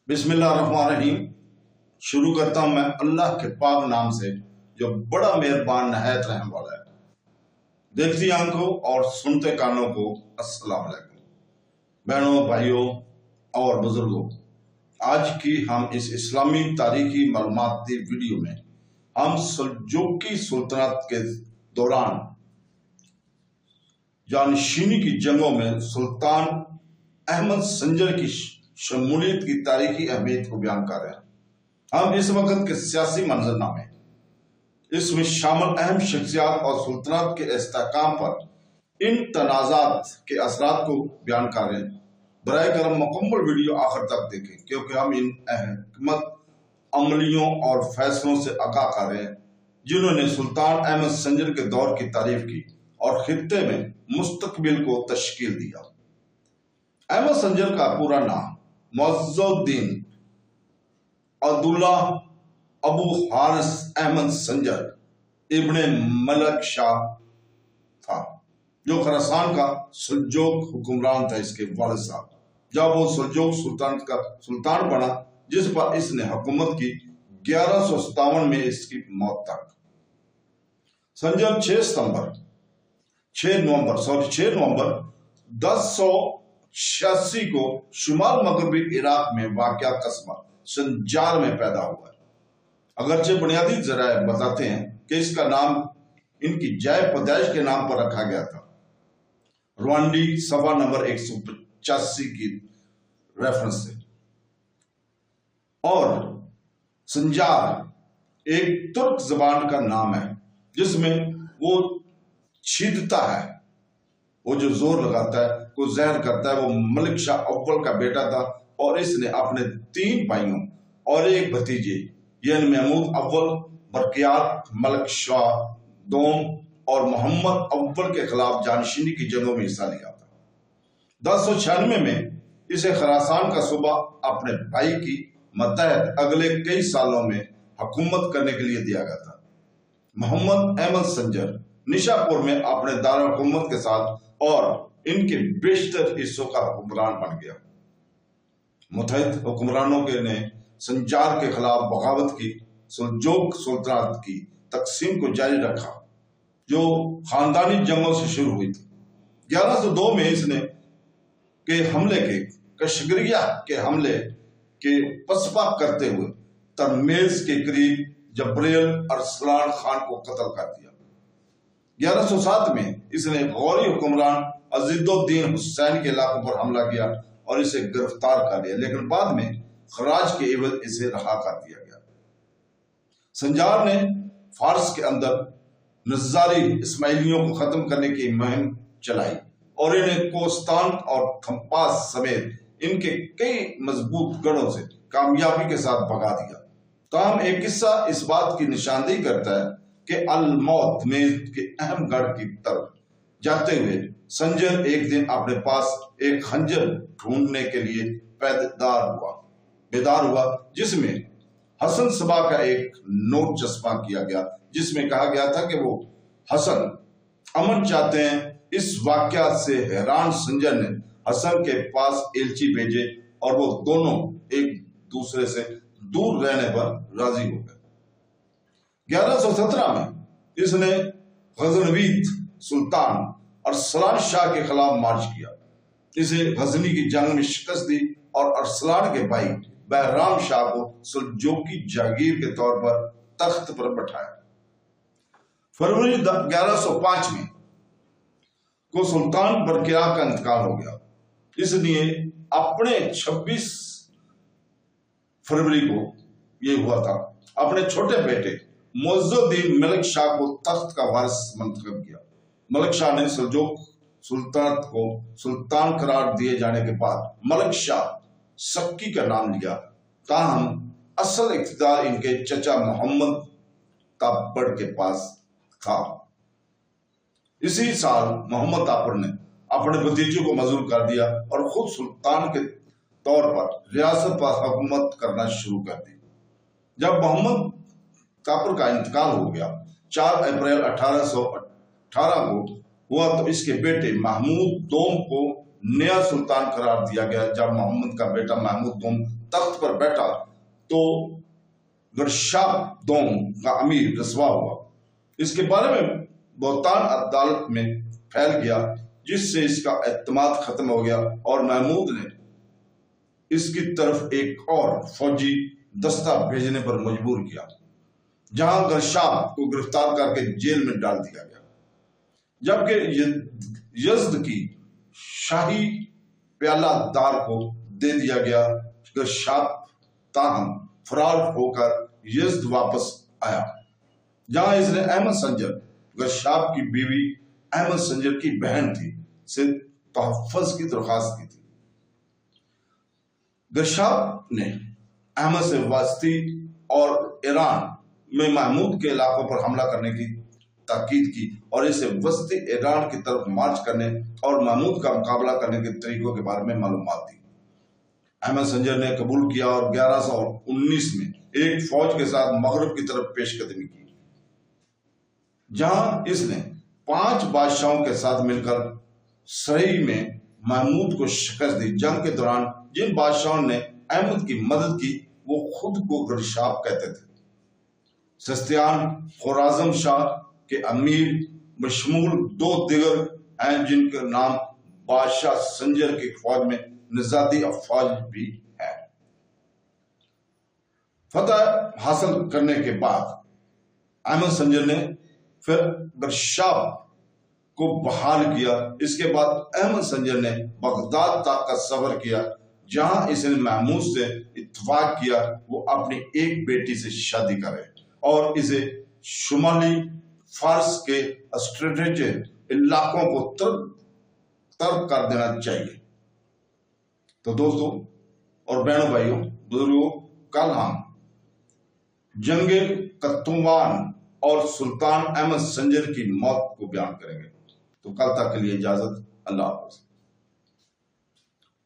बिस्मिल्लाहिर्रहमानिर्रहीम। शुरू करता हूं मैं अल्लाह के पाक नाम से जो बड़ा मेहरबान नहायत रहम वाला है। देखती आंखों और सुनते कानों को अस्सलाम वालेकुम। बहनों, भाइयों और बुजुर्गों, आज की हम इस इस्लामी तारीखी मालूमाती वीडियो में हम सल्जूकी सुल्तनत के दौरान जानशीनी की जंगों में सुल्तान अहमद संजर की शमूलियत की तारीखी अहमियत को बयान कर रहे हैं। हम इस वक्त के सियासी मंजरनामे, इसमें शामिल अहम शख्सियात और सुल्तनत के इस्तेहकाम पर इन तनाज़ात के असरात को बयान कर रहे हैं। बराए करम मुकम्मल वीडियो आखिर तक देखें, क्योंकि हम इन हिकमत अमलियों और फैसलों से आगाह कर रहे हैं जिन्होंने सुल्तान अहमद संजर के दौर की तारीफ की और खित्ते में मुस्तकबिल को तश्कील दिया। अहमद संजर का पूरा नाम मुअज़्ज़ुद्दीन अब्दुल्लाह अबू हारिस अहमद संजर इब्ने मलक शाह था, जो खुरासान का सल्जूक हुक्मरान था। इसके वालिद साहब जब वो सल्जूक सुल्तान का सुल्तान बना, जिस पर इसने हुकूमत की 1157 में इसकी मौत तक। संजर 6 नवंबर 1086 को शुमाल मगरबी इराक में वाक़या कस्बा संजार में पैदा हुआ है। अगरचे बुनियादी जराए बताते हैं कि इसका नाम इनकी जाय पैदाइश के नाम पर रखा गया था। रवांडी सफा नंबर 185 की रेफरेंस से। और संजार एक तुर्क जबान का नाम है जिसमें वो छीदता है, वो जो जोर लगाता है, को जहर करता है। वो मलिक शाह अव्वल का बेटा था और इसने अपने 3 भाइयों और एक भतीजे यानी महमूद अव्वल, बरकियात, मलिक शाह दोम और मोहम्मद अव्वल के खिलाफ जानशीनी की जंगों में हिस्सा लिया था। 1096 में इसे खुरासान का सूबा अपने भाई की मतहत अगले कई सालों में हुकूमत करने के लिए दिया गया था। मोहम्मद अहमद संजर निशापुर में अपने दार हुकूमत के साथ और इनके बेशतर हिस्सों का हुक्मरान बन गया। मुतहद हुक्मरानों के ने संजार के खिलाफ बगावत की सल्जूक सुल्तनत की तकसीम को जारी रखा, जो खानदानी जंगों से शुरू हुई थी। 1102 में इसने के हमले के कशगरिया के हमले के पसपा करते हुए तरमेज के करीब जबरेल अरसलान खान को कत्ल कर दिया। 1107 में इसने गौरी हुक्मरान अजीजुद्दीन हुसैन के इलाकों पर हमला किया और इसे गिरफ्तार कर लिया, लेकिन बाद में खराज के एवज इसे रहा कर दिया गया। संजार ने फारस के अंदर नज़ारी इस्माइलियों को खत्म करने की मुहिम चलाई और इन्हें कोस्तान और थम्पास समेत इनके कई मजबूत गढ़ों से कामयाबी के साथ भगा दिया। ताहम एक किस्सा इस बात की निशानदेही करता है कि अल-मौत में के अहम गढ़ की तरफ जाते हुए संजर एक दिन अपने पास एक खंजर ढूंढने के लिए बेदार हुआ, जिसमें हसन सबा का एक नोट चस्पा किया गया, जिसमें कहा गया था कि वो हसन अमन चाहते हैं। इस वाकया से हैरान संजर ने हसन के पास एलची भेजे और वो दोनों एक दूसरे से दूर रहने पर राजी हो गए। 1117 में इसने गजनवीद सुल्तान अरसलान शाह के खिलाफ मार्च किया। इसे गजनी की जंग में शिकस्त दी और अरसलान के भाई बहराम शाह को सल्जूकी जागीर के तौर पर तख्त पर बैठाया। फरवरी 1105 में को सुल्तान बरकिया का इंतकाल हो गया, इसलिए अपने 26 फरवरी को ये हुआ था, अपने छोटे बेटे मुअज़्ज़ुद्दीन मलिक शाह को तख्त का वारिस मंतखब किया। मलिक शाह ने सल्जूक सुल्तानत को सुल्तान करार दिए जाने के बाद मलिक शाह सक्की का नाम लिया। ताहम असल इख्तियार इनके चचा मोहम्मद तापड़ के पास था। इसी साल मोहम्मद तापड़ ने अपने भतीजे को मजूर कर दिया और खुद सुल्तान के तौर पर रियासत पर हुकूमत करना शुरू कर दी। जब मोहम्मद तापड़ का इंतकाल हो गया 4 अप्रैल 1818 को हुआ, तो इसके बेटे महमूद दोम को नया सुल्तान करार दिया गया। जब मोहम्मद का बेटा महमूद दोम तख्त पर बैठा तो गरशाब दोम का अमीर रसवा हुआ। इसके बारे में बहुतान अदालत में फैल गया, जिससे इसका एतमाद खत्म हो गया और महमूद ने इसकी तरफ एक और फौजी दस्ता भेजने पर मजबूर किया, जहां गरशाब को गिरफ्तार करके जेल में डाल दिया गया। जबकि यज़्द की शाही प्याला दार को दे दिया गया। गरशाब ताहम फरार होकर यज़्द वापस आया, जहां इसने अहमद संजर, गरशाब की बीवी अहमद संजर की बहन थी, से तहफ़्फ़ुज़ की दरख्वास्त की थी। गरशाब ने अहमद से वस्ती और ईरान में महमूद के इलाकों पर हमला करने की ताकीद की और इसे वस्ती ईरान की तरफ मार्च करने और महमूद का मुकाबला करने के तरीकों के बारे में मालूमात दी। अहमद संजर ने कबूल किया और 1119 में एक फौज के साथ मगरब की तरफ पेशकदमी की, जहां इसने 5 बादशाहों के साथ मिलकर सही में महमूद को शिकस्त दी। जंग के दौरान जिन बादशाहों ने अहमद की मदद की वो खुद को गरशाब कहते थे। सस्तियान खुराजम शाह के अमीर बशमूल 2 दिगर हैं, जिनका नाम बादशाह संजर की फौज में निजादी अफवाज भी है। फतह हासिल करने के बाद अहमद संजर ने फिर गरशाब को बहाल किया। इसके बाद अहमद संजर ने बगदाद तक का सफर किया, जहां इसने महमूद से इत्तफाक किया वो अपनी एक बेटी से शादी करे और इसे शुमाली फारस के स्ट्रेटेजिक इलाकों को तर्क कर देना चाहिए। तो दोस्तों और बहनों भाइयों बुजुर्गों, कल हम जंगे कत्तुवान और सुल्तान अहमद संजर की मौत को बयान करेंगे। तो कल तक के लिए इजाजत, अल्लाह हाफ़िज़।